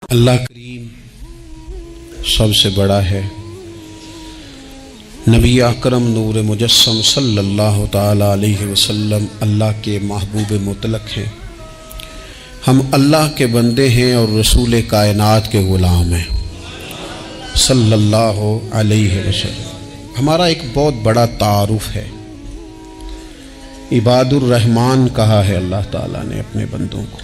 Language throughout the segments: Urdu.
اللہ کریم سب سے بڑا ہے۔ نبی اکرم نور مجسم صلی اللہ تعالی علیہ وسلم اللہ کے محبوب مطلق ہیں۔ ہم اللہ کے بندے ہیں اور رسول کائنات کے غلام ہیں صلی اللہ علیہ وسلم۔ ہمارا ایک بہت بڑا تعارف ہے۔ عباد الرحمن کہا ہے اللہ تعالیٰ نے اپنے بندوں کو،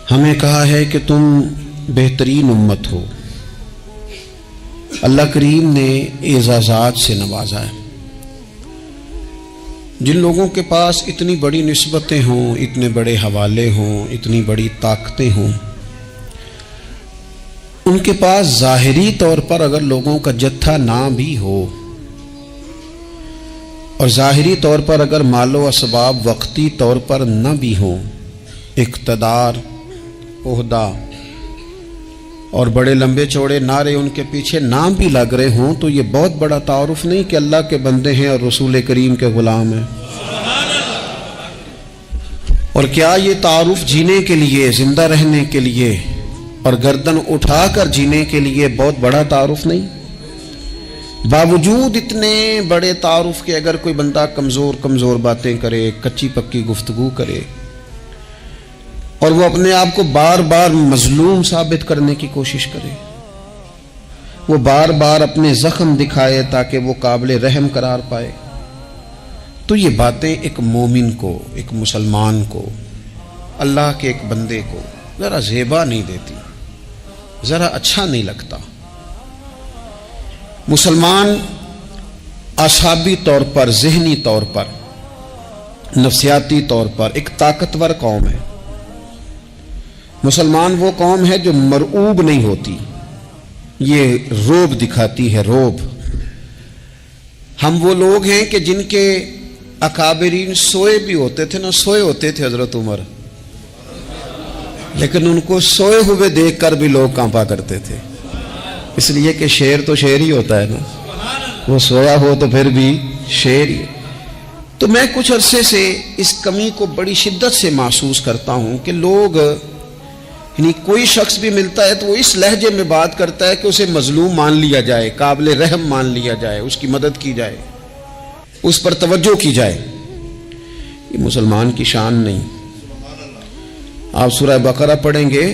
ہمیں کہا ہے کہ تم بہترین امت ہو۔ اللہ کریم نے اعزازات سے نوازا ہے۔ جن لوگوں کے پاس اتنی بڑی نسبتیں ہوں، اتنے بڑے حوالے ہوں، اتنی بڑی طاقتیں ہوں، ان کے پاس ظاہری طور پر اگر لوگوں کا جتھا نہ بھی ہو اور ظاہری طور پر اگر مال و اسباب وقتی طور پر نہ بھی ہوں، اقتدار، عہدہ اور بڑے لمبے چوڑے نعرے ان کے پیچھے نام بھی لگ رہے ہوں، تو یہ بہت بڑا تعارف نہیں کہ اللہ کے بندے ہیں اور رسول کریم کے غلام ہیں؟ اور کیا یہ تعارف جینے کے لیے، زندہ رہنے کے لیے اور گردن اٹھا کر جینے کے لیے بہت بڑا تعارف نہیں؟ باوجود اتنے بڑے تعارف کے اگر کوئی بندہ کمزور باتیں کرے، کچی پکی گفتگو کرے اور وہ اپنے آپ کو بار بار مظلوم ثابت کرنے کی کوشش کرے، وہ بار بار اپنے زخم دکھائے تاکہ وہ قابل رحم قرار پائے، تو یہ باتیں ایک مومن کو، ایک مسلمان کو، اللہ کے ایک بندے کو ذرا زیبا نہیں دیتی، ذرا اچھا نہیں لگتا۔ مسلمان اعصابی طور پر، ذہنی طور پر، نفسیاتی طور پر ایک طاقتور قوم ہے۔ مسلمان وہ قوم ہے جو مرعوب نہیں ہوتی، یہ روب دکھاتی ہے، روب۔ ہم وہ لوگ ہیں کہ جن کے اکابرین سوئے بھی ہوتے تھے، نہ سوئے ہوتے تھے حضرت عمر، لیکن ان کو سوئے ہوئے دیکھ کر بھی لوگ کانپا کرتے تھے، اس لیے کہ شیر تو شیر ہی ہوتا ہے نا، وہ سویا ہو تو پھر بھی شیر ہی۔ تو میں کچھ عرصے سے اس کمی کو بڑی شدت سے محسوس کرتا ہوں کہ لوگ، یعنی کوئی شخص بھی ملتا ہے تو وہ اس لہجے میں بات کرتا ہے کہ اسے مظلوم مان لیا جائے، قابل رحم مان لیا جائے، اس کی مدد کی جائے، اس پر توجہ کی جائے۔ یہ مسلمان کی شان نہیں۔ آپ سورہ بقرہ پڑھیں گے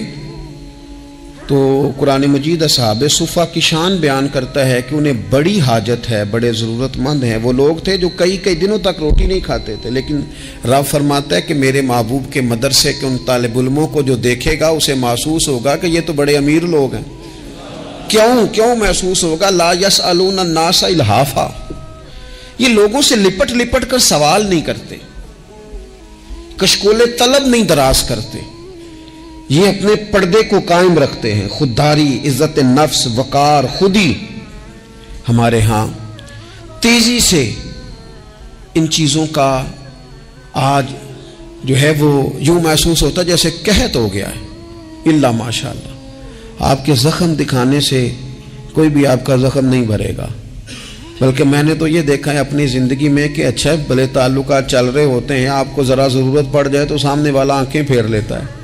تو قرآن مجید اصحاب صفہ کی شان بیان کرتا ہے کہ انہیں بڑی حاجت ہے، بڑے ضرورت مند ہیں۔ وہ لوگ تھے جو کئی دنوں تک روٹی نہیں کھاتے تھے، لیکن رب فرماتا ہے کہ میرے محبوب کے مدرسے کے ان طالب علموں کو جو دیکھے گا اسے محسوس ہوگا کہ یہ تو بڑے امیر لوگ ہیں۔ کیوں محسوس ہوگا؟ لا یسألون الناس الحافا، یہ لوگوں سے لپٹ کر سوال نہیں کرتے، کشکول طلب نہیں دراز کرتے، یہ اپنے پردے کو قائم رکھتے ہیں۔ خودداری، عزت نفس، وقار، خودی۔ ہمارے ہاں تیزی سے ان چیزوں کا آج جو ہے وہ یوں محسوس ہوتا جیسے قحط ہو گیا ہے۔ اللہ ماشاءاللہ، آپ کے زخم دکھانے سے کوئی بھی آپ کا زخم نہیں بھرے گا، بلکہ میں نے تو یہ دیکھا ہے اپنی زندگی میں کہ اچھا بھلے تعلقات چل رہے ہوتے ہیں، آپ کو ذرا ضرورت پڑ جائے تو سامنے والا آنکھیں پھیر لیتا ہے،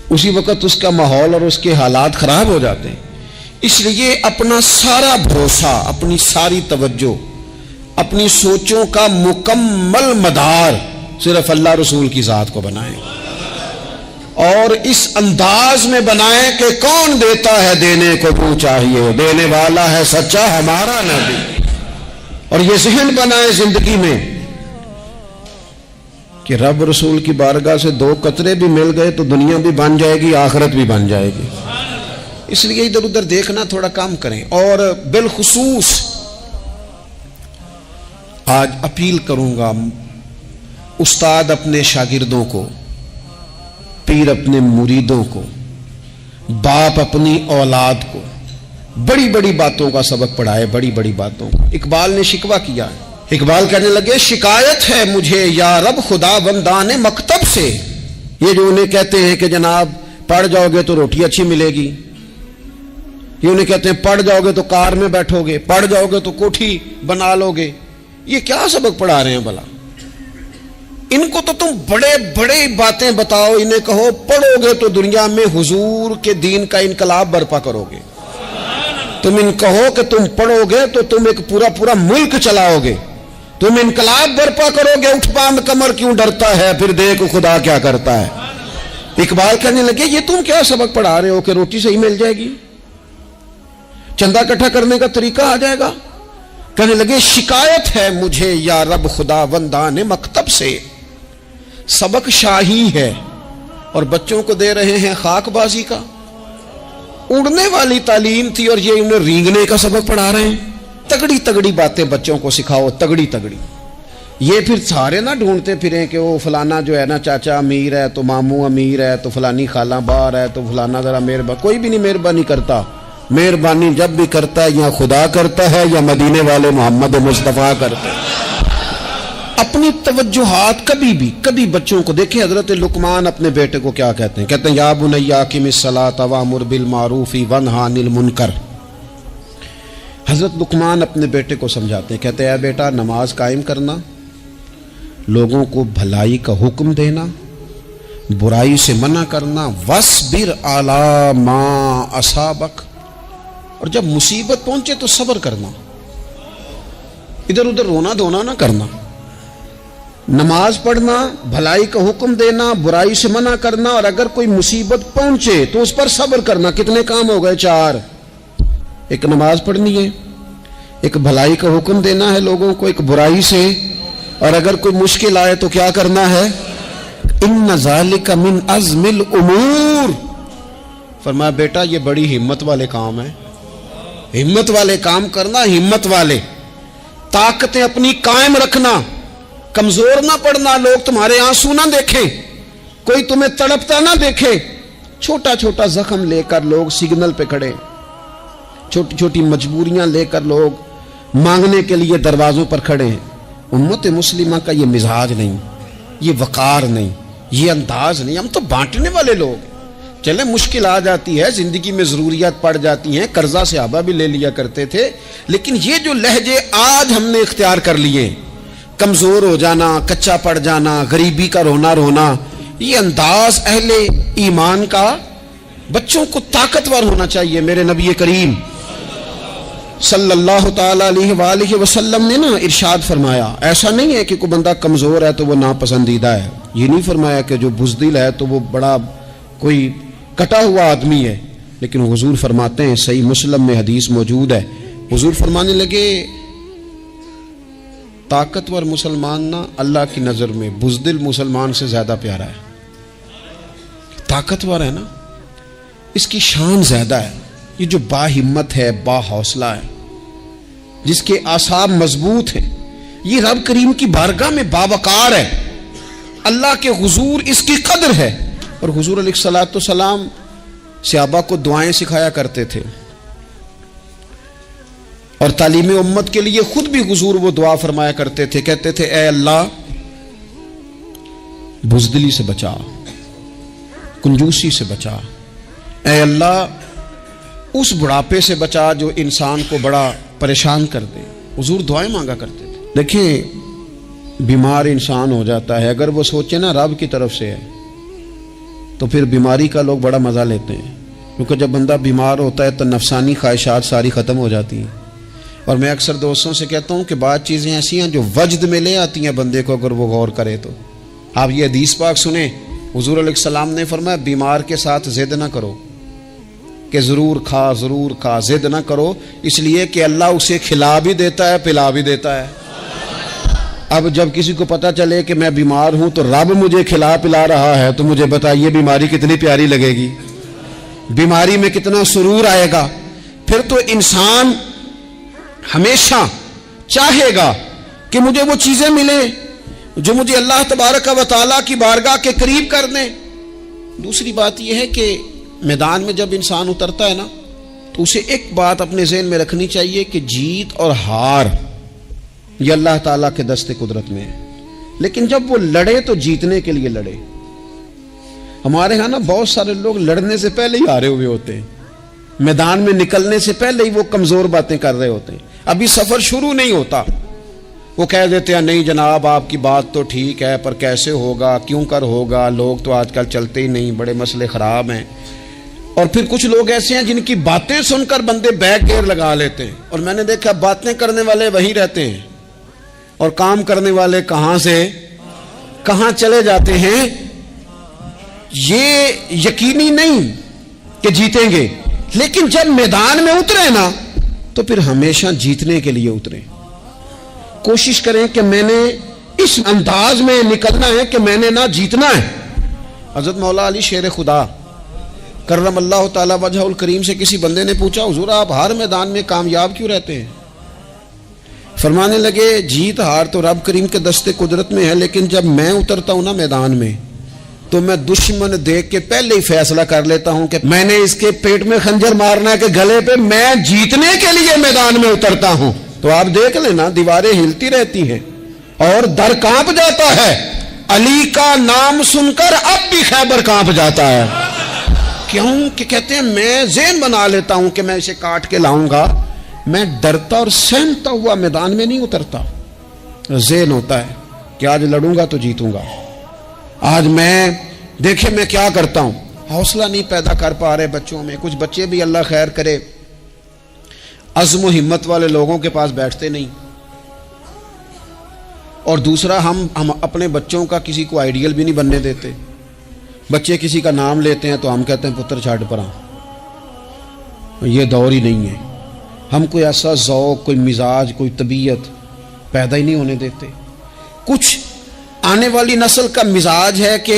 اسی وقت اس کا ماحول اور اس کے حالات خراب ہو جاتے ہیں۔ اس لیے اپنا سارا بھروسہ، اپنی ساری توجہ، اپنی سوچوں کا مکمل مدار صرف اللہ رسول کی ذات کو بنائیں، اور اس انداز میں بنائیں کہ کون دیتا ہے دینے کو تو چاہیے، دینے والا ہے سچا ہمارا نبی۔ اور یہ ذہن بنائیں زندگی میں کہ رب رسول کی بارگاہ سے 2 قطرے بھی مل گئے تو دنیا بھی بن جائے گی، آخرت بھی بن جائے گی۔ اس لیے ادھر ادھر دیکھنا تھوڑا کم کریں۔ اور بالخصوص آج اپیل کروں گا، استاد اپنے شاگردوں کو، پیر اپنے مریدوں کو، باپ اپنی اولاد کو بڑی بڑی باتوں کا سبق پڑھائے، بڑی بڑی باتوں کا۔ اقبال نے شکوہ کیا ہے، اقبال کہنے لگے شکایت ہے مجھے یا رب خدا بندان مکتب سے، یہ جو انہیں کہتے ہیں کہ جناب پڑھ جاؤ گے تو روٹی اچھی ملے گی، یہ انہیں کہتے ہیں پڑھ جاؤ گے تو کار میں بیٹھو گے، پڑھ جاؤ گے تو کوٹھی بنا لو گے، یہ کیا سبق پڑھا رہے ہیں بھلا؟ ان کو تو تم بڑے بڑے باتیں بتاؤ، انہیں کہو پڑھو گے تو دنیا میں حضور کے دین کا انقلاب برپا کرو گے، تم ان کہو کہ تم پڑھو گے تو تم ایک پورا ملک چلاؤ گے، تم انقلاب برپا کرو گے، اٹھ باندھ کمر کیوں ڈرتا ہے، پھر دیکھ خدا کیا کرتا ہے۔ اقبال کہنے لگے یہ تم کیا سبق پڑھا رہے ہو کہ روٹی صحیح مل جائے گی، چندہ اکٹھا کرنے کا طریقہ آ جائے گا؟ کہنے لگے شکایت ہے مجھے یا رب خدا وندان مکتب سے، سبق شاہی ہے اور بچوں کو دے رہے ہیں خاک بازی کا۔ اڑنے والی تعلیم تھی اور یہ انہیں رینگنے کا سبق پڑھا رہے ہیں۔ تگڑی تگڑی باتیں بچوں کو سکھاؤ، تگڑی تگڑی، یہ پھر سارے نہ ڈھونڈتے پھریں کہ وہ فلانا جو ہے نا چاچا امیر ہے تو ماموں امیر ہے تو فلانی خالہ باہر ہے تو فلانا ذرا مہربانی، کوئی بھی نہیں مہربانی کرتا۔ مہربانی جب بھی کرتا ہے یا خدا کرتا ہے یا مدینے والے محمد مصطفیٰ کرتے ہیں۔ اپنی توجہات کبھی بچوں کو دیکھیں، حضرت لقمان اپنے بیٹے کو کیا کہتے ہیں؟ کہتے ہیں یا بنی اقم الصلاۃ وامر بالمعروف وانہی عن المنکر۔ حضرت لقمان اپنے بیٹے کو سمجھاتے ہیں، کہتے ہیں اے بیٹا نماز قائم کرنا، لوگوں کو بھلائی کا حکم دینا، برائی سے منع کرنا، وَاصْبِرْ عَلَىٰ مَا أَصَابَكَ، اور جب مصیبت پہنچے تو صبر کرنا، ادھر ادھر رونا دھونا نہ کرنا، نماز پڑھنا، بھلائی کا حکم دینا، برائی سے منع کرنا، اور اگر کوئی مصیبت پہنچے تو اس پر صبر کرنا۔ کتنے کام ہو گئے؟ 4۔ ایک نماز پڑھنی ہے، ایک بھلائی کا حکم دینا ہے لوگوں کو، ایک برائی سے، اور اگر کوئی مشکل آئے تو کیا کرنا ہے؟ ان ذالک من عزم الامور۔ فرمایا بیٹا یہ بڑی ہمت والے کام ہیں، ہمت والے کام کرنا، ہمت والے، طاقتیں اپنی قائم رکھنا، کمزور نہ پڑنا، لوگ تمہارے آنسو نہ دیکھیں، کوئی تمہیں تڑپتا نہ دیکھے۔ چھوٹا چھوٹا زخم لے کر لوگ سگنل پہ کھڑے، چھوٹی چھوٹی مجبوریاں لے کر لوگ مانگنے کے لیے دروازوں پر کھڑے ہیں۔ امت مسلمہ کا یہ مزاج نہیں، یہ وقار نہیں، یہ انداز نہیں، ہم تو بانٹنے والے لوگ ہیں۔ چلے مشکل آ جاتی ہے، زندگی میں ضروریات پڑ جاتی ہیں، قرضہ صحابہ بھی لے لیا کرتے تھے، لیکن یہ جو لہجے آج ہم نے اختیار کر لیے، کمزور ہو جانا، کچا پڑ جانا، غریبی کا رونا، یہ انداز اہل ایمان کا۔ بچوں کو طاقتور ہونا چاہیے۔ میرے نبی کریم صلی اللہ تعالی علیہ وآلہ وسلم نے نا ارشاد فرمایا، ایسا نہیں ہے کہ کوئی بندہ کمزور ہے تو وہ ناپسندیدہ ہے، یہ نہیں فرمایا کہ جو بزدل ہے تو وہ بڑا کوئی کٹا ہوا آدمی ہے، لیکن حضور فرماتے ہیں، صحیح مسلم میں حدیث موجود ہے، حضور فرمانے لگے طاقتور مسلمان نا اللہ کی نظر میں بزدل مسلمان سے زیادہ پیارا ہے۔ طاقتور ہے نا، اس کی شان زیادہ ہے، یہ جو با ہمت ہے، با حوصلہ ہے، جس کے اعصاب مضبوط ہیں، یہ رب کریم کی بارگاہ میں باوقار ہے، اللہ کے حضور اس کی قدر ہے۔ اور حضور علیہ الصلوۃ والسلام صحابہ کو دعائیں سکھایا کرتے تھے، اور تعلیم امت کے لیے خود بھی حضور وہ دعا فرمایا کرتے تھے، کہتے تھے اے اللہ بزدلی سے بچا، کنجوسی سے بچا، اے اللہ اس بڑھاپے سے بچا جو انسان کو بڑا پریشان کر دے۔ حضور دعائیں مانگا کرتے تھے۔ دیکھیں بیمار انسان ہو جاتا ہے، اگر وہ سوچے نا رب کی طرف سے ہے تو پھر بیماری کا لوگ بڑا مزہ لیتے ہیں، کیونکہ جب بندہ بیمار ہوتا ہے تو نفسانی خواہشات ساری ختم ہو جاتی ہیں۔ اور میں اکثر دوستوں سے کہتا ہوں کہ بعض چیزیں ایسی ہیں جو وجد میں لے آتی ہیں بندے کو، اگر وہ غور کرے تو۔ آپ یہ حدیث پاک سنیں، حضور علیہ السلام نے فرمایا بیمار کے ساتھ ضد نہ کرو کہ ضرور کھا، ضد نہ کرو، اس لیے کہ اللہ اسے کھلا بھی دیتا ہے، پلا بھی دیتا ہے۔ اب جب کسی کو پتہ چلے کہ میں بیمار ہوں تو رب مجھے کھلا پلا رہا ہے تو مجھے بتائیے بیماری کتنی پیاری لگے گی، بیماری میں کتنا سرور آئے گا۔ پھر تو انسان ہمیشہ چاہے گا کہ مجھے وہ چیزیں ملیں جو مجھے اللہ تبارک و تعالیٰ کی بارگاہ کے قریب کر دیں۔ دوسری بات یہ ہے کہ میدان میں جب انسان اترتا ہے نا تو اسے ایک بات اپنے ذہن میں رکھنی چاہیے کہ جیت اور ہار یہ اللہ تعالیٰ کے دست قدرت میں ہے، لیکن جب وہ لڑے تو جیتنے کے لیے لڑے۔ ہمارے ہاں نا بہت سارے لوگ لڑنے سے پہلے ہی ہارے ہوئے ہوتے ہیں، میدان میں نکلنے سے پہلے ہی وہ کمزور باتیں کر رہے ہوتے ہیں، ابھی سفر شروع نہیں ہوتا وہ کہہ دیتے ہیں نہیں جناب آپ کی بات تو ٹھیک ہے پر کیسے ہوگا، کیوں کر ہوگا، لوگ تو آج کل چلتے ہی نہیں، بڑے مسئلے خراب ہیں۔ اور پھر کچھ لوگ ایسے ہیں جن کی باتیں سن کر بندے بیک گیئر لگا لیتے ہیں، اور میں نے دیکھا باتیں کرنے والے وہیں رہتے ہیں اور کام کرنے والے کہاں سے کہاں چلے جاتے ہیں۔ یہ یقینی نہیں کہ جیتیں گے، لیکن جب میدان میں اترے نا تو پھر ہمیشہ جیتنے کے لیے اترے۔ کوشش کریں کہ میں نے اس انداز میں نکلنا ہے کہ میں نے نہ جیتنا ہے۔ حضرت مولا علی شیر خدا کرم اللہ تعالی وجہ الکریم سے کسی بندے نے پوچھا حضور آپ ہر میدان میں کامیاب کیوں رہتے ہیں؟ فرمانے لگے جیت ہار تو رب کریم کے دستے قدرت میں ہے، لیکن جب میں اترتا ہوں نا میدان میں تو میں دشمن دیکھ کے پہلے ہی فیصلہ کر لیتا ہوں کہ میں نے اس کے پیٹ میں خنجر مارنا ہے کہ گلے پہ، میں جیتنے کے لیے میدان میں اترتا ہوں۔ تو آپ دیکھ لینا دیواریں ہلتی رہتی ہیں اور در کانپ جاتا ہے، علی کا نام سن کر اب بھی خیبر کانپ جاتا ہے۔ کیوں کہ کہتے ہیں میں ذہن بنا لیتا ہوں کہ میں اسے کاٹ کے لاؤں گا، میں ڈرتا اور سہمتا ہوا میدان میں نہیں اترتا۔ ذہن ہوتا ہے کہ آج لڑوں گا تو جیتوں گا، آج میں دیکھیں میں کیا کرتا ہوں۔ حوصلہ نہیں پیدا کر پا رہے بچوں میں، کچھ بچے بھی اللہ خیر کرے عزم و ہمت والے لوگوں کے پاس بیٹھتے نہیں، اور دوسرا ہم اپنے بچوں کا کسی کو آئیڈیل بھی نہیں بننے دیتے۔ بچے کسی کا نام لیتے ہیں تو ہم کہتے ہیں پتر چھاڑ پرا، یہ دور ہی نہیں ہے۔ ہم کوئی ایسا ذوق، کوئی مزاج، کوئی طبیعت پیدا ہی نہیں ہونے دیتے۔ کچھ آنے والی نسل کا مزاج ہے کہ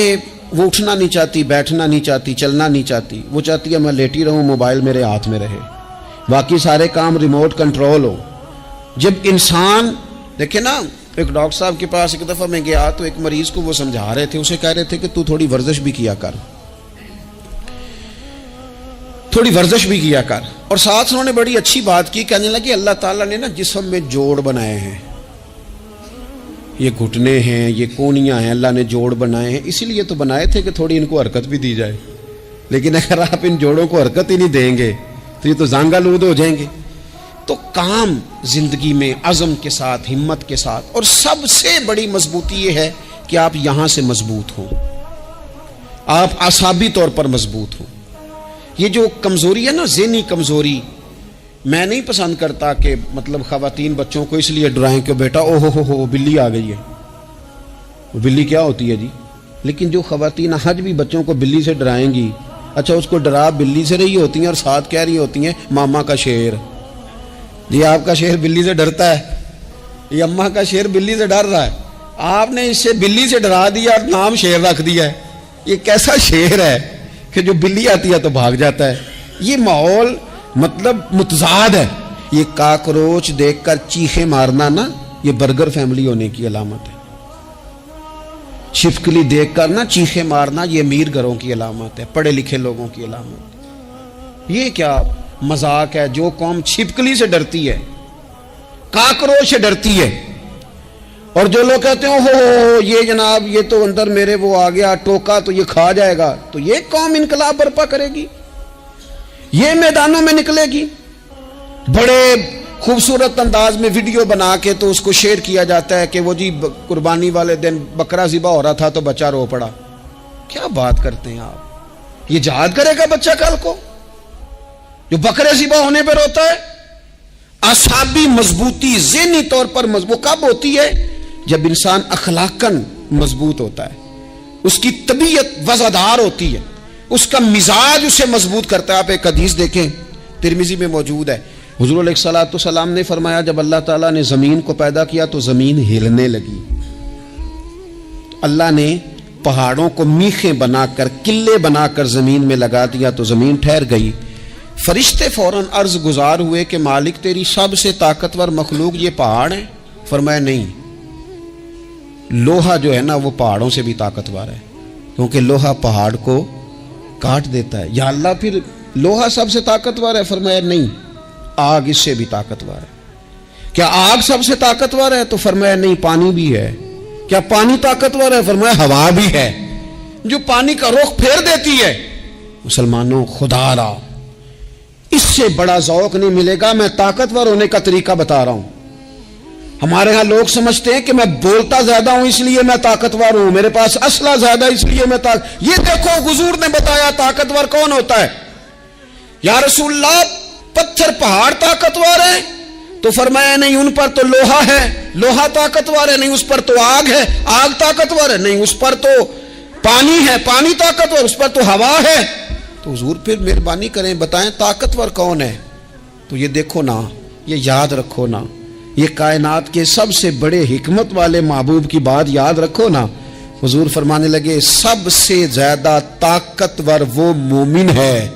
وہ اٹھنا نہیں چاہتی، بیٹھنا نہیں چاہتی، چلنا نہیں چاہتی، وہ چاہتی ہے میں لیٹی رہوں، موبائل میرے ہاتھ میں رہے، باقی سارے کام ریموٹ کنٹرول ہو۔ جب انسان دیکھیں نا، ایک ڈاکٹر صاحب کے پاس ایک دفعہ میں گیا تو ایک مریض کو وہ سمجھا رہے تھے، اسے کہہ رہے تھے کہ تو تھوڑی ورزش بھی کیا کر، تھوڑی ورزش بھی کیا کر، اور ساتھ انہوں نے بڑی اچھی بات کی، کہنے لگے اللہ تعالیٰ نے نا جسم میں جوڑ بنائے ہیں، یہ گھٹنے ہیں، یہ کونیاں ہیں، اللہ نے جوڑ بنائے ہیں، اسی لیے تو بنائے تھے کہ تھوڑی ان کو حرکت بھی دی جائے، لیکن اگر آپ ان جوڑوں کو حرکت ہی نہیں دیں گے تو یہ تو زانگا لود ہو جائیں گے۔ تو کام زندگی میں عزم کے ساتھ، ہمت کے ساتھ، اور سب سے بڑی مضبوطی یہ ہے کہ آپ یہاں سے مضبوط ہوں، آپ اعصابی طور پر مضبوط ہوں۔ یہ جو کمزوری ہے نا، ذہنی کمزوری، میں نہیں پسند کرتا کہ مطلب خواتین بچوں کو اس لیے ڈرائیں کہ بیٹا او ہو بلی آ گئی ہے۔ وہ بلی کیا ہوتی ہے جی؟ لیکن جو خواتین آج بھی بچوں کو بلی سے ڈرائیں گی، اچھا اس کو ڈرا بلی سے رہی ہوتی ہیں اور ساتھ کہہ رہی ہوتی ہیں ماما کا شیر، جی آپ کا شیر بلی سے ڈرتا ہے، یہ اماں کا شیر بلی سے ڈر رہا ہے، آپ نے اس سے بلی سے ڈرا دیا اور نام شیر رکھ دیا ہے۔ یہ کیسا شیر ہے کہ جو بلی آتی ہے تو بھاگ جاتا ہے؟ یہ ماحول مطلب متضاد ہے۔ یہ کاکروچ دیکھ کر چیخیں مارنا نا، یہ برگر فیملی ہونے کی علامت ہے۔ چھپکلی دیکھ کر نا چیخیں مارنا، یہ امیر گھروں کی علامت ہے، پڑھے لکھے لوگوں کی علامت۔ یہ کیا مذاق ہے؟ جو قوم چھپکلی سے ڈرتی ہے، کاکروچ سے ڈرتی ہے، اور جو لوگ کہتے ہیں ہو یہ جناب یہ تو اندر میرے وہ آ گیا ٹوکا تو یہ کھا جائے گا، تو یہ قوم انقلاب برپا کرے گی، یہ میدانوں میں نکلے گی۔ بڑے خوبصورت انداز میں ویڈیو بنا کے تو اس کو شیئر کیا جاتا ہے کہ وہ جی قربانی والے دن بکرا ذبح ہو رہا تھا تو بچہ رو پڑا۔ کیا بات کرتے ہیں آپ؟ یہ جہاد کرے گا بچہ کل کو جو بکرے ذبح ہونے پہ روتا ہے؟ اعصابی مضبوطی، ذہنی طور پر مضبوط کب ہوتی ہے؟ جب انسان اخلاقاً مضبوط ہوتا ہے، اس کی طبیعت وزادار ہوتی ہے، اس کا مزاج اسے مضبوط کرتا ہے۔ آپ ایک حدیث دیکھیں، ترمذی میں موجود ہے، حضور علیہ الصلوۃ والسلام نے فرمایا جب اللہ تعالیٰ نے زمین کو پیدا کیا تو زمین ہلنے لگی، تو اللہ نے پہاڑوں کو میخیں بنا کر، قلعے بنا کر زمین میں لگا دیا تو زمین ٹھہر گئی۔ فرشتے فوراً عرض گزار ہوئے کہ مالک تیری سب سے طاقتور مخلوق یہ پہاڑ ہیں؟ فرمایا نہیں، لوہا جو ہے نا وہ پہاڑوں سے بھی طاقتور ہے، کیونکہ لوہا پہاڑ کو کاٹ دیتا ہے۔ یا اللہ پھر لوہا سب سے طاقتور ہے؟ فرمایا نہیں، آگ اس سے بھی طاقتور ہے۔ کیا آگ سب سے طاقتور ہے؟ تو فرمایا نہیں، پانی بھی ہے۔ کیا پانی طاقتور ہے؟ فرمایا ہوا بھی ہے، جو پانی کا رخ پھیر دیتی ہے۔ مسلمانوں خدا را اس سے بڑا ذوق نہیں ملے گا۔ میں طاقتور ہونے کا طریقہ بتا رہا ہوں، ہمارے ہاں لوگ سمجھتے ہیں کہ میں بولتا زیادہ ہوں اس لیے میں طاقتور ہوں، میرے پاس اسلحہ زیادہ اس لیے میں یہ دیکھو حضور نے بتایا طاقتور کون ہوتا ہے۔ یا رسول اللہ پتھر پہاڑ طاقتور ہیں؟ تو فرمایا نہیں، ان پر تو لوہا ہے، لوہا طاقتور ہے، نہیں اس پر تو آگ ہے، آگ طاقتور ہے، نہیں اس پر تو پانی ہے، پانی طاقتور، اس پر تو ہوا ہے۔ تو حضور پھر مہربانی کریں بتائیں طاقتور کون ہے؟ تو یہ دیکھو نا، یہ یاد رکھو نا، یہ کائنات کے سب سے بڑے حکمت والے محبوب کی بات یاد رکھو نا۔ حضور فرمانے لگے سب سے زیادہ طاقتور وہ مومن ہے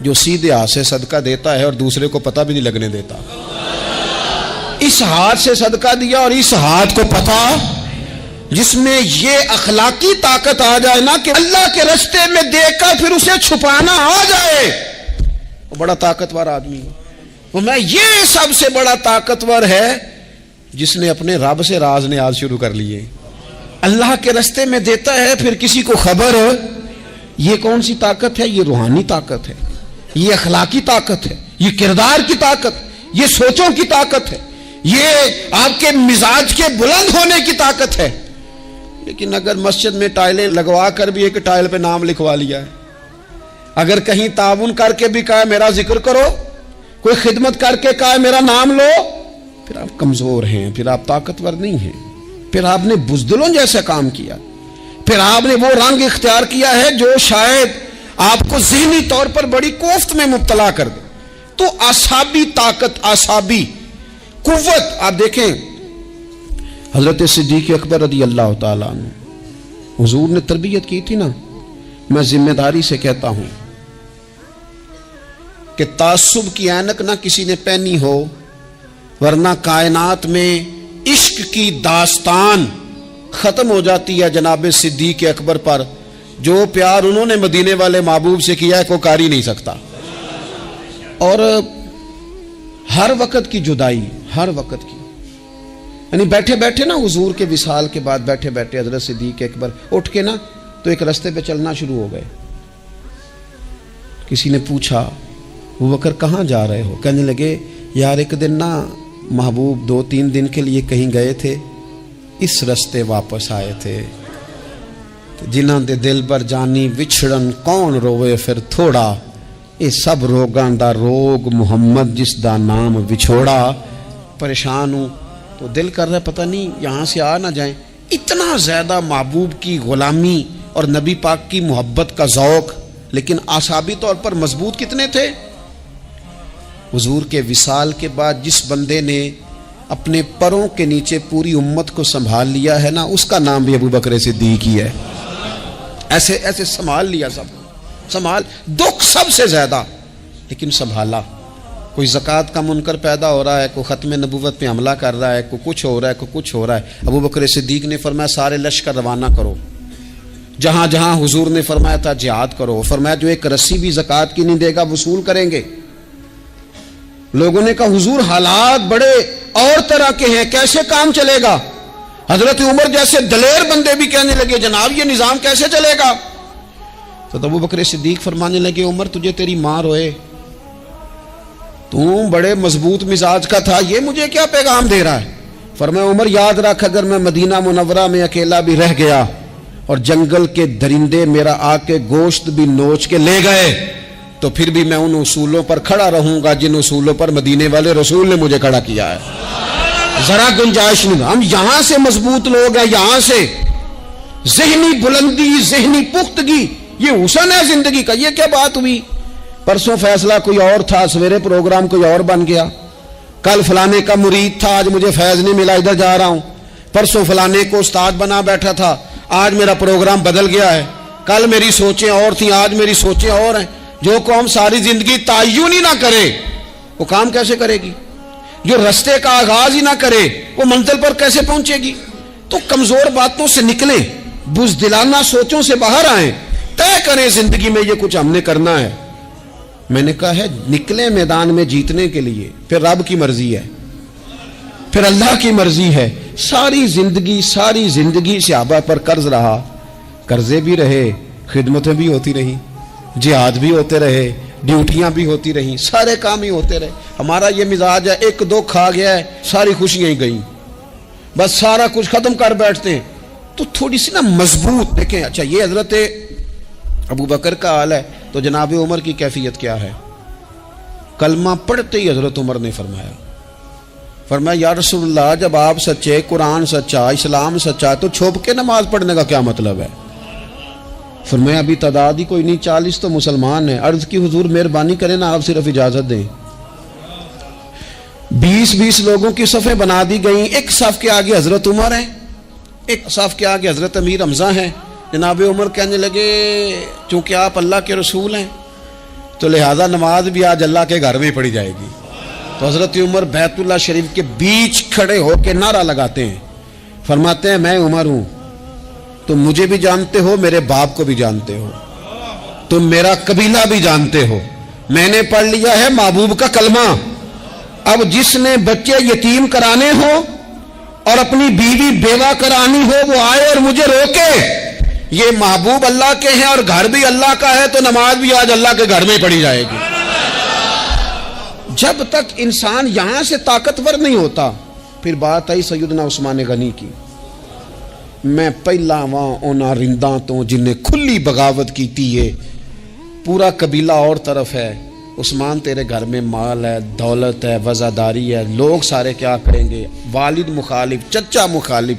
جو سیدھے ہاتھ سے صدقہ دیتا ہے اور دوسرے کو پتہ بھی نہیں لگنے دیتا۔ اس ہاتھ سے صدقہ دیا اور اس ہاتھ کو پتہ، جس میں یہ اخلاقی طاقت آ جائے نا کہ اللہ کے راستے میں دے کر پھر اسے چھپانا آ جائے، وہ بڑا طاقتور آدمی ہے۔ میں یہ سب سے بڑا طاقتور ہے جس نے اپنے رب سے راز نیاز شروع کر لیے، اللہ کے راستے میں دیتا ہے پھر کسی کو خبر۔ یہ کون سی طاقت ہے؟ یہ روحانی طاقت ہے، یہ اخلاقی طاقت ہے، یہ کردار کی طاقت، یہ سوچوں کی طاقت ہے، یہ آپ کے مزاج کے بلند ہونے کی طاقت ہے۔ لیکن اگر مسجد میں ٹائلیں لگوا کر بھی ایک ٹائل پہ نام لکھوا لیا ہے، اگر کہیں تعاون کر کے بھی کہا میرا ذکر کرو، کوئی خدمت کر کے کہا میرا نام لو، پھر آپ کمزور ہیں، پھر آپ طاقتور نہیں ہیں، پھر آپ نے بزدلوں جیسا کام کیا، پھر آپ نے وہ رنگ اختیار کیا ہے جو شاید آپ کو ذہنی طور پر بڑی کوفت میں مبتلا کر دے۔ تو اعصابی طاقت، اعصابی قوت، آپ دیکھیں حضرت صدیق اکبر رضی اللہ تعالیٰ عنہ، حضور نے تربیت کی تھی نا۔ میں ذمہ داری سے کہتا ہوں کہ تعصب کی اینک نہ کسی نے پہنی ہو، ورنہ کائنات میں عشق کی داستان ختم ہو جاتی ہے جناب صدیق اکبر پر۔ جو پیار انہوں نے مدینے والے محبوب سے کیا ہے کوئی کر ہی نہیں سکتا۔ اور ہر وقت کی جدائی، ہر وقت کی، یعنی بیٹھے بیٹھے نا حضور کے وصال کے بعد بیٹھے بیٹھے حضرت صدیق اکبر اٹھ کے نا تو ایک رستے پہ چلنا شروع ہو گئے۔ کسی نے پوچھا ابو بکر کہاں جا رہے ہو؟ کہنے لگے یار ایک دن نا محبوب 2-3 دن کے لیے کہیں گئے تھے، اس رستے واپس آئے تھے، جنہاں دے دل بر جانی وچھڑن کون روے پھر تھوڑا، اے سب روگاں دا روگ محمد جس دا نام وچھوڑا۔ پریشان ہوں تو دل کر رہا ہے پتہ نہیں یہاں سے آ نہ جائیں۔ اتنا زیادہ محبوب کی غلامی اور نبی پاک کی محبت کا ذوق، لیکن اعصابی طور پر مضبوط کتنے تھے؟ حضور کے وصال کے بعد جس بندے نے اپنے پروں کے نیچے پوری امت کو سنبھال لیا ہے نا، اس کا نام بھی ابو بکر صدیق ہی ہے۔ ایسے ایسے سنبھال لیا، سب سنبھال، دکھ سب سے زیادہ لیکن سنبھالا۔ کوئی زکوٰۃ کا منکر پیدا ہو رہا ہے، کوئی ختم نبوت پہ حملہ کر رہا ہے، کوئی کچھ ہو رہا ہے، کوئی کچھ ہو رہا ہے، ابو بکر صدیق نے فرمایا سارے لشکر روانہ کرو، جہاں جہاں حضور نے فرمایا تھا جہاد کرو۔ فرمایا جو ایک رسی بھی زکوٰۃ کی نہیں دے گا وصول کریں گے۔ لوگوں نے کہا حضور حالات بڑے اور طرح کے ہیں، کیسے کام چلے گا؟ حضرت عمر جیسے دلیر بندے بھی کہنے لگے جناب یہ نظام کیسے چلے گا؟ تو ابو بکر صدیق فرمانے لگے عمر تجھے تیری ماں روئے، تو بڑے مضبوط مزاج کا تھا، یہ مجھے کیا پیغام دے رہا ہے؟ فرمایا عمر یاد رکھ اگر میں مدینہ منورہ میں اکیلا بھی رہ گیا اور جنگل کے درندے میرا آ کے گوشت بھی نوچ کے لے گئے تو پھر بھی میں ان اصولوں پر کھڑا رہوں گا جن اصولوں پر مدینے والے رسول نے مجھے کھڑا کیا ہے۔ ذرا گنجائش نہیں۔ ہم یہاں سے مضبوط لوگ ہیں، یہاں سے ذہنی بلندی، ذہنی پختگی، یہ حسن ہے زندگی کا۔ یہ کیا بات ہوئی؟ پرسوں فیصلہ کوئی اور تھا، سویرے پروگرام کوئی اور بن گیا، کل فلانے کا مرید تھا آج مجھے فیض نہیں ملا ادھر جا رہا ہوں، پرسوں فلانے کو استاد بنا بیٹھا تھا آج میرا پروگرام بدل گیا ہے، کل میری سوچیں اور تھیں آج میری سوچیں اور ہیں۔ جو قوم ساری زندگی تعین ہی نہ کرے وہ کام کیسے کرے گی؟ جو رستے کا آغاز ہی نہ کرے وہ منزل پر کیسے پہنچے گی؟ تو کمزور باتوں سے نکلیں، بزدلانہ سوچوں سے باہر آئیں، طے کریں زندگی میں یہ کچھ ہم نے کرنا ہے۔ میں نے کہا ہے نکلیں میدان میں جیتنے کے لیے، پھر رب کی مرضی ہے، پھر اللہ کی مرضی ہے۔ ساری زندگی صحابہ پر قرض رہا، قرضے بھی رہے، خدمتیں بھی ہوتی رہیں، جہاد بھی ہوتے رہے، ڈیوٹیاں بھی ہوتی رہیں، سارے کام ہی ہوتے رہے۔ ہمارا یہ مزاج ہے، ایک دو کھا گیا ہے ساری خوشیاں ہی گئیں، بس سارا کچھ ختم کر بیٹھتے ہیں. تو تھوڑی سی نا مضبوط دیکھیں. اچھا یہ حضرت ابو بکر کا حال ہے تو جناب عمر کی کیفیت کیا ہے؟ کلمہ پڑھتے ہی حضرت عمر نے فرمایا یا رسول اللہ جب آپ سچے، قرآن سچا، اسلام سچا، تو چھپ کے نماز پڑھنے کا کیا مطلب ہے؟ فرمایا ابھی تعداد ہی کوئی نہیں، 40 تو مسلمان ہیں. عرض کی حضور مہربانی کریں نا، آپ صرف اجازت دیں. 20 لوگوں کی صفیں بنا دی گئیں. ایک صف کے آگے حضرت عمر ہیں، ایک صف کے آگے حضرت امیر حمزہ ہیں. جناب عمر کہنے لگے چونکہ آپ اللہ کے رسول ہیں تو لہذا نماز بھی آج اللہ کے گھر میں پڑھی جائے گی. تو حضرت عمر بیت اللہ شریف کے بیچ کھڑے ہو کے نعرہ لگاتے ہیں، فرماتے ہیں میں عمر ہوں، تم مجھے بھی جانتے ہو، میرے باپ کو بھی جانتے ہو، تم میرا قبیلہ بھی جانتے ہو، میں نے پڑھ لیا ہے محبوب کا کلمہ. اب جس نے بچے یتیم کرانے ہو اور اپنی بیوی بیوہ کرانی ہو وہ آئے اور مجھے روکے. یہ محبوب اللہ کے ہیں اور گھر بھی اللہ کا ہے، تو نماز بھی آج اللہ کے گھر میں پڑھی جائے گی. جب تک انسان یہاں سے طاقتور نہیں ہوتا. پھر بات آئی سیدنا عثمان غنی کی. میں پہلا وہاں اونا رنداں تو جنہیں کھلی بغاوت کی تھی، ہے پورا قبیلہ اور طرف ہے. عثمان تیرے گھر میں مال ہے، دولت ہے، وزاداری ہے، لوگ سارے کیا کریں گے؟ والد مخالف، چچا مخالف.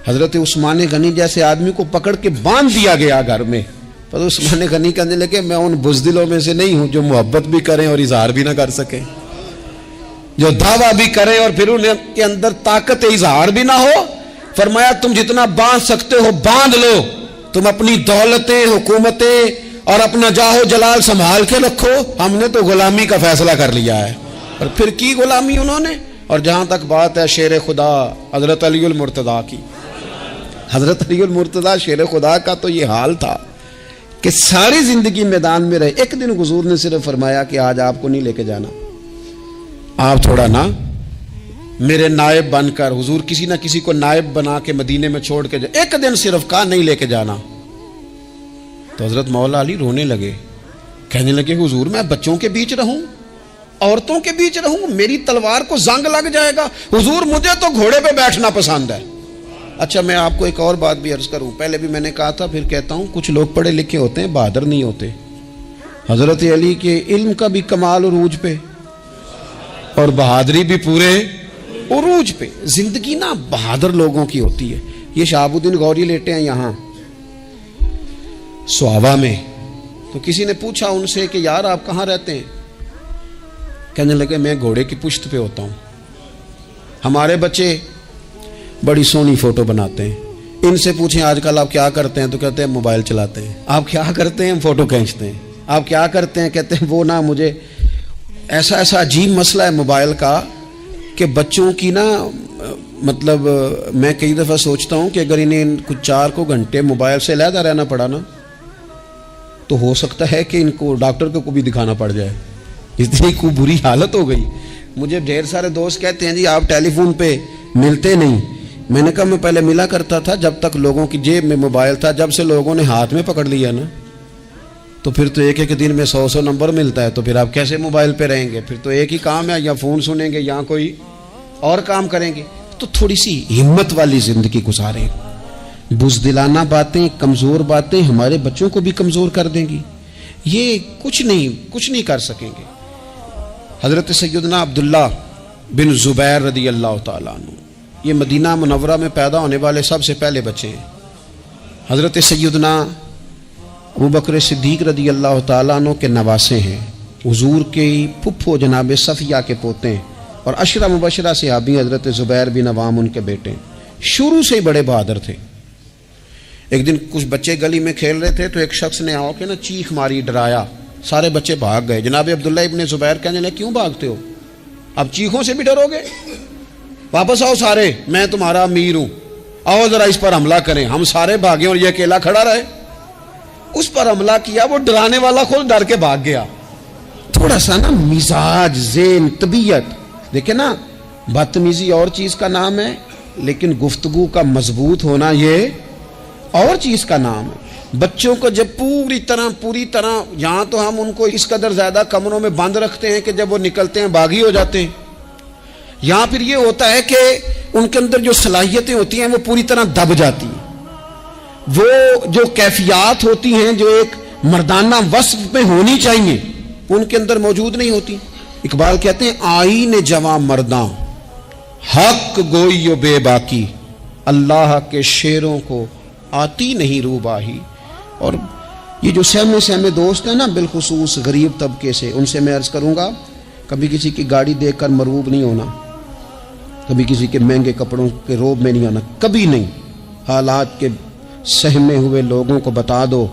حضرت عثمان غنی جیسے آدمی کو پکڑ کے باندھ دیا گیا گھر میں. پر عثمان غنی کہنے لگے میں ان بزدلوں میں سے نہیں ہوں جو محبت بھی کریں اور اظہار بھی نہ کر سکیں، جو دعویٰ بھی کریں اور پھر ان کے اندر طاقت اظہار بھی نہ ہو. فرمایا تم جتنا باندھ سکتے ہو باندھ لو، تم اپنی دولتیں، حکومتیں اور اپنا جاہ و جلال سنبھال کے رکھو، ہم نے تو غلامی کا فیصلہ کر لیا ہے. اور پھر کی غلامی انہوں نے. اور جہاں تک بات ہے شیر خدا حضرت علی المرتضیٰ کی، حضرت علی المرتضیٰ شیر خدا کا تو یہ حال تھا کہ ساری زندگی میدان میں رہے. ایک دن حضور نے صرف فرمایا کہ آج آپ کو نہیں لے کے جانا، آپ تھوڑا نا میرے نائب بن کر، حضور کسی نہ کسی کو نائب بنا کے مدینے میں چھوڑ کے جائے. ایک دن صرف کہا نہیں لے کے جانا. تو حضرت مولا علی رونے لگے، کہنے لگے حضور میں بچوں کے بیچ رہوں، عورتوں کے بیچ رہوں، میری تلوار کو زنگ لگ جائے گا. حضور مجھے تو گھوڑے پہ بیٹھنا پسند ہے. اچھا میں آپ کو ایک اور بات بھی عرض کروں، پہلے بھی میں نے کہا تھا پھر کہتا ہوں، کچھ لوگ پڑھے لکھے ہوتے ہیں بہادر نہیں ہوتے. حضرت علی کے علم کا بھی کمال عروج پہ اور بہادری بھی پورے عروج پہ. زندگی نا بہادر لوگوں کی ہوتی ہے. یہ شہاب الدین غوری لیٹے ہیں یہاں سوابا میں. تو کسی نے پوچھا ان سے کہ یار آپ کہاں رہتے ہیں؟ کہنے لگے میں گھوڑے کی پشت پہ ہوتا ہوں. ہمارے بچے بڑی سونی فوٹو بناتے ہیں. ان سے پوچھیں آج کل آپ کیا کرتے ہیں؟ تو کہتے ہیں موبائل چلاتے ہیں. آپ کیا کرتے ہیں؟ فوٹو کھینچتے ہیں. آپ کیا کرتے ہیں؟ کہتے ہیں وہ نا مجھے ایسا عجیب مسئلہ ہے موبائل کا کہ بچوں کی نا مطلب میں کئی دفعہ سوچتا ہوں کہ اگر انہیں کچھ 4 گھنٹے موبائل سے علیحدہ رہنا پڑا نا تو ہو سکتا ہے کہ ان کو ڈاکٹر کو بھی دکھانا پڑ جائے، اتنی کو بری حالت ہو گئی. مجھے ڈھیر سارے دوست کہتے ہیں جی آپ ٹیلی فون پہ ملتے نہیں. میں نے کہا میں پہلے ملا کرتا تھا جب تک لوگوں کی جیب میں موبائل تھا. جب سے لوگوں نے ہاتھ میں پکڑ لیا نا تو پھر تو ایک دن میں 100 نمبر ملتا ہے. تو پھر آپ کیسے موبائل پہ رہیں گے؟ پھر تو ایک ہی کام ہے، یا فون سنیں گے یا کوئی اور کام کریں گے. تو تھوڑی سی ہمت والی زندگی گزاریں. بزدلانہ باتیں، کمزور باتیں ہمارے بچوں کو بھی کمزور کر دیں گی. یہ کچھ نہیں کر سکیں گے. حضرت سیدنا عبداللہ بن زبیر رضی اللہ تعالیٰ عنہ یہ مدینہ منورہ میں پیدا ہونے والے سب سے پہلے بچے ہیں. حضرت سیدنا ابو بکر صدیق رضی اللہ تعالیٰ عنہ کے نواسے ہیں. حضور کے پھپھو جناب صفیہ کے پوتے ہیں اور عشرہ مبشرہ صحابی حضرت زبیر بن عوام ان کے بیٹے ہیں. شروع سے ہی بڑے بہادر تھے. ایک دن کچھ بچے گلی میں کھیل رہے تھے تو ایک شخص نے آ کے نا چیخ ماری، ڈرایا. سارے بچے بھاگ گئے. جناب عبداللہ ابن زبیر کہنے لگے کیوں بھاگتے ہو؟ اب چیخوں سے بھی ڈرو گے؟ واپس آؤ سارے، میں تمہارا امیر ہوں، آؤ ذرا اس پر حملہ کریں. ہم سارے بھاگے اور یہ اکیلا کھڑا رہے. اس پر حملہ کیا، وہ ڈرانے والا خود ڈر کے بھاگ گیا. تھوڑا سا نا مزاج، ذہن، طبیعت دیکھیں نا. بدتمیزی اور چیز کا نام ہے لیکن گفتگو کا مضبوط ہونا یہ اور چیز کا نام ہے. بچوں کو جب پوری طرح یہاں تو ہم ان کو اس قدر زیادہ کمروں میں بند رکھتے ہیں کہ جب وہ نکلتے ہیں باغی ہو جاتے ہیں. یہاں پھر یہ ہوتا ہے کہ ان کے اندر جو صلاحیتیں ہوتی ہیں وہ پوری طرح دب جاتی ہیں. وہ جو کیفیات ہوتی ہیں جو ایک مردانہ وصف میں ہونی چاہیے ان کے اندر موجود نہیں ہوتی. اقبال کہتے ہیں آئین جواں مرداں حق گوئی و بے باکی، اللہ کے شیروں کو آتی نہیں روباہی. اور یہ جو سہمے دوست ہیں نا بالخصوص غریب طبقے سے، ان سے میں عرض کروں گا کبھی کسی کی گاڑی دیکھ کر مرعوب نہیں ہونا، کبھی کسی کے مہنگے کپڑوں کے روب میں نہیں آنا، کبھی نہیں. حالات کے سہمے ہوئے لوگوں کو بتا دو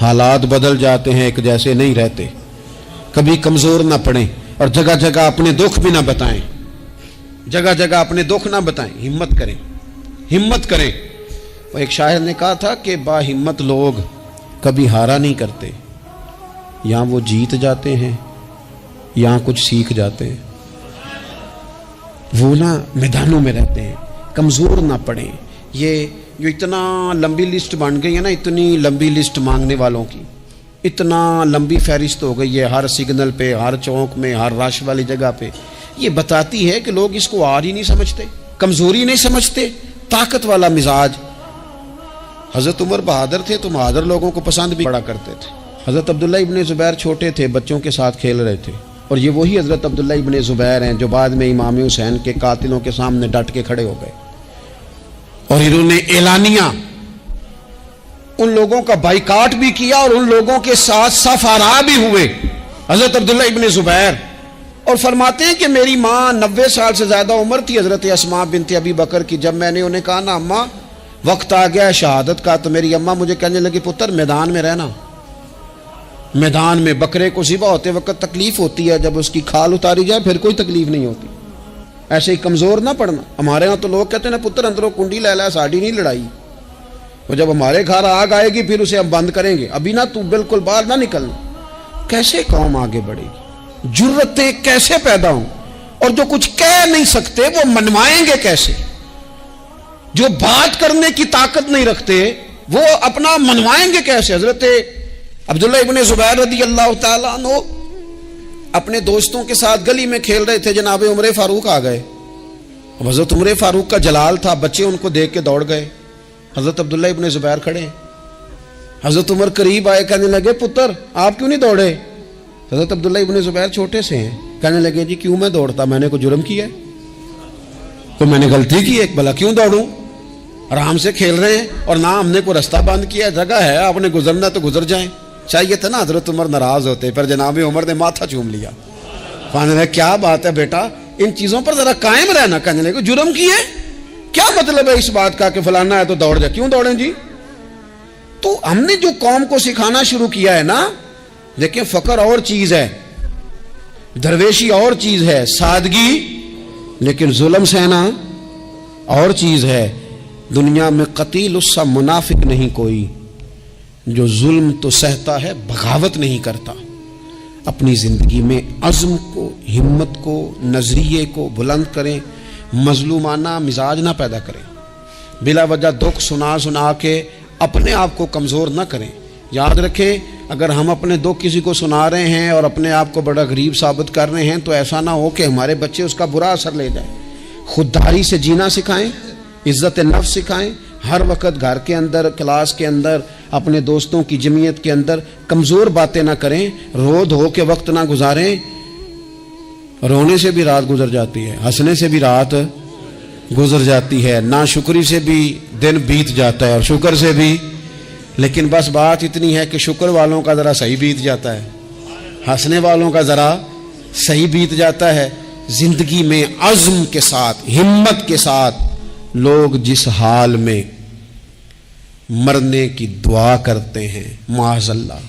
حالات بدل جاتے ہیں، ایک جیسے نہیں رہتے. کبھی کمزور نہ پڑیں اور جگہ جگہ اپنے دکھ بھی نہ بتائیں، جگہ جگہ اپنے دکھ نہ بتائیں. ہمت کریں. وہ ایک شاعر نے کہا تھا کہ با ہمت لوگ کبھی ہارا نہیں کرتے، یہاں وہ جیت جاتے ہیں، یہاں کچھ سیکھ جاتے ہیں. وہ نا میدانوں میں رہتے ہیں. کمزور نہ پڑیں. یہ جو اتنا لمبی لسٹ بن گئی ہے نا، اتنی لمبی لسٹ مانگنے والوں کی، اتنا لمبی فہرست ہو گئی ہے ہر سگنل پہ، ہر چوک میں، ہر رش والی جگہ پہ. یہ بتاتی ہے کہ لوگ اس کو آر ہی نہیں سمجھتے، کمزوری نہیں سمجھتے، طاقت والا مزاج. حضرت عمر بہادر تھے تو بہادر لوگوں کو پسند بھی بڑا کرتے تھے. حضرت عبداللہ ابن زبیر چھوٹے تھے، بچوں کے ساتھ کھیل رہے تھے، اور یہ وہی حضرت عبداللہ ابن زبیر ہیں جو بعد میں امام حسین کے قاتلوں کے سامنے ڈٹ کے کھڑے ہو گئے اور انہوں نے اعلانیہ ان لوگوں کا بائیکاٹ بھی کیا اور ان لوگوں کے ساتھ سفارا بھی ہوئے. حضرت عبداللہ ابن زبیر اور فرماتے ہیں کہ میری ماں 90 سال سے زیادہ عمر تھی حضرت اسماء بنت ابی بکر کی. جب میں نے انہیں کہا نا اماں وقت آ گیا ہے شہادت کا، تو میری اماں مجھے کہنے لگی پتر میدان میں رہنا. میدان میں بکرے کو ذبح ہوتے وقت تکلیف ہوتی ہے، جب اس کی کھال اتاری جائے پھر کوئی تکلیف نہیں ہوتی. ایسے ہی کمزور نہ پڑنا. ہمارے ہاں تو لوگ کہتے ہیں نا پتر اندروں کنڈی لے لا ساڑی نہیں لڑائی. وہ جب ہمارے گھر آگ آئے گی پھر اسے ہم بند کریں گے، ابھی نہ تو بالکل باہر نہ نکلنا. کیسے قوم آگے بڑھے گی؟ جرتیں کیسے پیدا ہوں؟ اور جو کچھ کہہ نہیں سکتے وہ منوائیں گے کیسے؟ جو بات کرنے کی طاقت نہیں رکھتے وہ اپنا منوائیں گے کیسے؟ حضرت عبداللہ ابن زبیر رضی اللہ تعالیٰ عنہ اپنے دوستوں کے ساتھ گلی میں کھیل رہے تھے، جناب عمر فاروق آ گئے. اب حضرت عمر فاروق کا جلال تھا، بچے ان کو دیکھ کے دوڑ گئے. حضرت عبداللہ ابن زبیر کھڑے ہیں. حضرت عمر قریب آئے، کہنے لگے پتر آپ کیوں نہیں دوڑے؟ حضرت عبداللہ ابن زبیر چھوٹے سے ہیں، کہنے لگے جی کیوں میں دوڑتا، میں نے کوئی جرم کیا ہے، کوئی میں نے غلطی کی ہے، بھلا کیوں دوڑوں؟ آرام سے کھیل رہے ہیں اور نہ ہم نے کوئی رستہ بند کیا، جگہ ہے آپ نے گزرنا تو گزر جائیں. چاہیے تھا نا حضرت عمر ناراض ہوتے، پر جناب عمر نے ماتھا چوم لیا. کہنے لگے کیا بات ہے بیٹا، ان چیزوں پر ذرا قائم رہنا. کہنے لگے جرم کیے، کیا مطلب ہے اس بات کا کہ فلانا ہے تو دوڑ جائے، کیوں دوڑیں جی؟ تو ہم نے جو قوم کو سکھانا شروع کیا ہے نا، دیکھیں فقر اور چیز ہے، درویشی اور چیز ہے، سادگی، لیکن ظلم سہنا اور چیز ہے. دنیا میں قتیل اس سا منافق نہیں کوئی جو ظلم تو سہتا ہے بغاوت نہیں کرتا. اپنی زندگی میں عزم کو، ہمت کو، نظریے کو بلند کریں، مظلومانہ مزاج نہ پیدا کریں، بلا وجہ دکھ سنا کے اپنے آپ کو کمزور نہ کریں. یاد رکھیں اگر ہم اپنے دکھ کسی کو سنا رہے ہیں اور اپنے آپ کو بڑا غریب ثابت کر رہے ہیں تو ایسا نہ ہو کہ ہمارے بچے اس کا برا اثر لے جائیں. خودداری سے جینا سکھائیں، عزت نفس سکھائیں. ہر وقت گھر کے اندر، کلاس کے اندر، اپنے دوستوں کی جمعیت کے اندر کمزور باتیں نہ کریں، رو دھو کے وقت نہ گزاریں. رونے سے بھی رات گزر جاتی ہے، ہنسنے سے بھی رات گزر جاتی ہے، ناشکری سے بھی دن بیت جاتا ہے اور شکر سے بھی. لیکن بس بات اتنی ہے کہ شکر والوں کا ذرا صحیح بیت جاتا ہے، ہنسنے والوں کا ذرا صحیح بیت جاتا ہے. زندگی میں عزم کے ساتھ، ہمت کے ساتھ لوگ جس حال میں مرنے کی دعا کرتے ہیں، معاذ اللہ،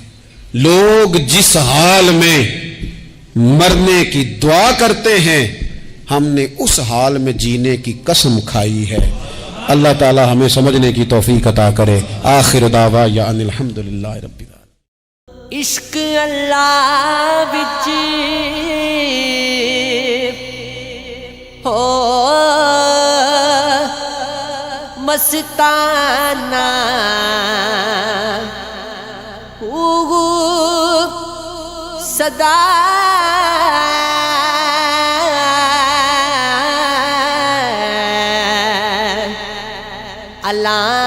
لوگ جس حال میں مرنے کی دعا کرتے ہیں، ہم نے اس حال میں جینے کی قسم کھائی ہے. اللہ تعالی ہمیں سمجھنے کی توفیق عطا کرے. آخر دعوانا ان الحمدللہ رب العالمین. عشق اللہ وچ ہو مستانہ صدا علام